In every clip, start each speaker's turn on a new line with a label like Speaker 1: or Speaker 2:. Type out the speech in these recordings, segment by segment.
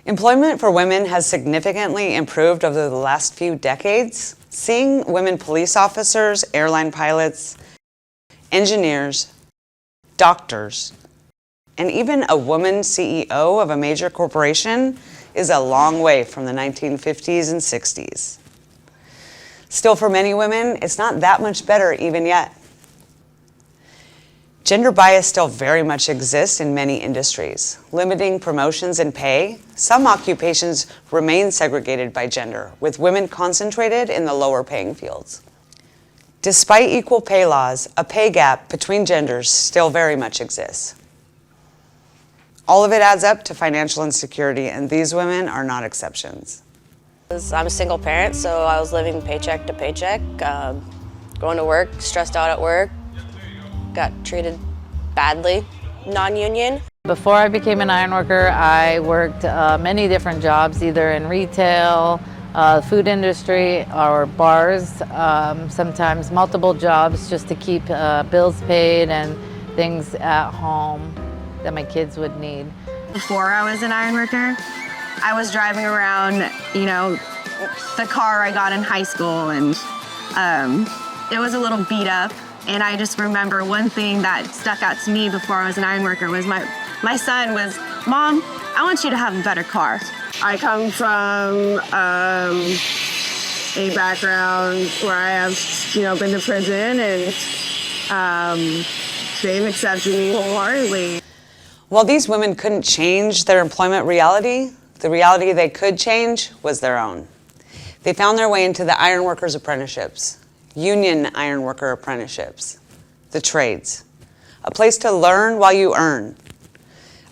Speaker 1: Employment for women has significantly improved over the last few decades. Seeing women police officers, airline pilots, engineers, doctors, and even a woman CEO of a major corporation is a long way from the 1950s and 60s. Still, for many women, it's not that much better even yet. Gender bias still very much exists in many industries, limiting promotions and pay. Some occupations remain segregated by gender, with women concentrated in the lower paying fields. Despite equal pay laws, a pay gap between genders still very much exists. All of it adds up to financial insecurity, and these women are not exceptions.
Speaker 2: I'm a single parent, so I was living paycheck to paycheck, going to work, stressed out at work, got treated badly, non-union.
Speaker 3: Before I became an ironworker, I worked many different jobs, either in retail, food industry, or bars, sometimes multiple jobs just to keep bills paid and things at home that my kids would need.
Speaker 4: Before I was an ironworker, I was driving around, the car I got in high school, and it was a little beat up. And I just remember one thing that stuck out to me before I was an ironworker was my son was, "Mom, I want you to have a better car."
Speaker 5: I come from a background where I have, been to prison, and they've accepted me wholeheartedly.
Speaker 1: While these women couldn't change their employment reality, the reality they could change was their own. They found their way into the Ironworkers Apprenticeships, union ironworker apprenticeships, the trades, a place to learn while you earn,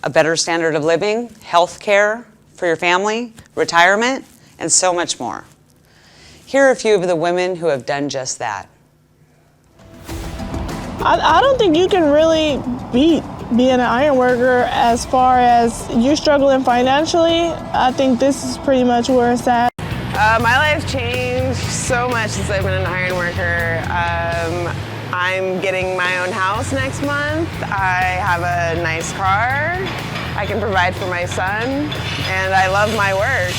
Speaker 1: a better standard of living, health care for your family, retirement, and so much more. Here are a few of the women who have done just that.
Speaker 5: I don't think you can really beat being an ironworker as far as you're struggling financially. I think this is pretty much where it's at.
Speaker 6: My life changed so much since I've been an ironworker. I'm getting my own house next month. I have a nice car. I can provide for my son, and I love my work.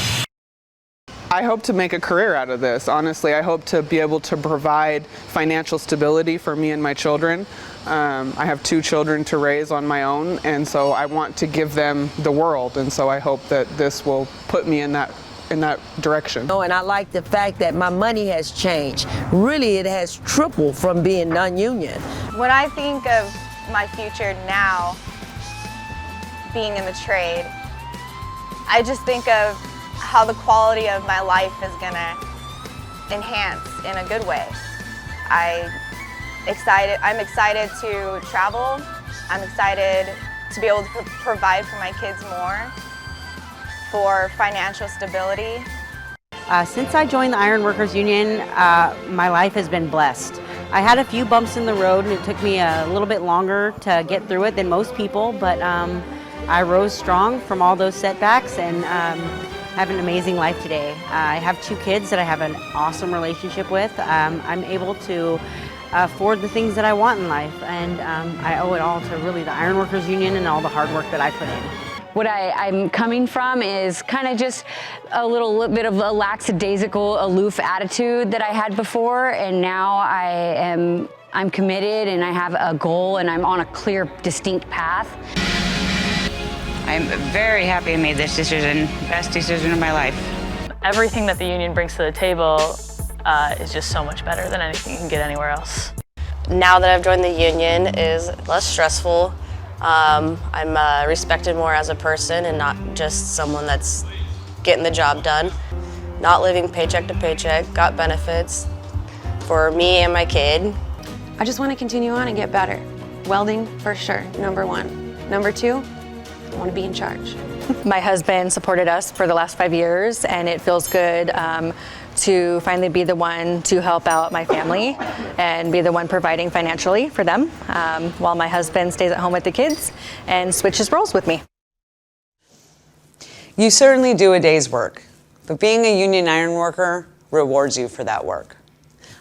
Speaker 7: I hope to make a career out of this. Honestly, I hope to be able to provide financial stability for me and my children. I have 2 children to raise on my own, and so I want to give them the world, and so I hope that this will put me in that direction.
Speaker 8: And I like the fact that my money has changed. Really, it has tripled from being non-union.
Speaker 9: When I think of my future now, being in the trade, I just think of how the quality of my life is gonna enhance in a good way. I'm excited to travel. I'm excited to be able to provide for my kids more, for financial stability.
Speaker 10: Since I joined the Ironworkers Union, my life has been blessed. I had a few bumps in the road, and it took me a little bit longer to get through it than most people, but I rose strong from all those setbacks and have an amazing life today. I have 2 kids that I have an awesome relationship with. I'm able to afford the things that I want in life, and I owe it all to really the Ironworkers Union and all the hard work that I put in.
Speaker 11: What I'm coming from is kind of just a little bit of a lackadaisical, aloof attitude that I had before, and now I'm committed, and I have a goal, and I'm on a clear, distinct path.
Speaker 12: I'm very happy I made this decision, best decision of my life.
Speaker 13: Everything that the union brings to the table is just so much better than anything you can get anywhere else.
Speaker 2: Now that I've joined the union, is less stressful. I'm respected more as a person and not just someone that's getting the job done. Not living paycheck to paycheck, got benefits for me and my kid.
Speaker 14: I just want to continue on and get better. Welding, for sure, number 1. Number 2, I want to be in charge.
Speaker 13: My husband supported us for the last 5 years, and it feels good to finally be the one to help out my family and be the one providing financially for them, while my husband stays at home with the kids and switches roles with me.
Speaker 1: You certainly do a day's work, but being a union ironworker rewards you for that work.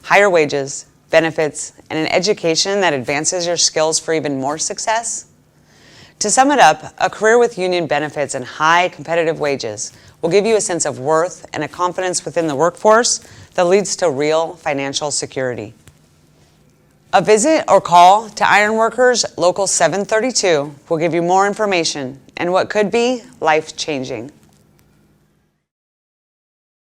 Speaker 1: Higher wages, benefits, and an education that advances your skills for even more success. To sum it up, a career with union benefits and high competitive wages will give you a sense of worth and a confidence within the workforce that leads to real financial security. A visit or call to Ironworkers Local 732 will give you more information and what could be life-changing.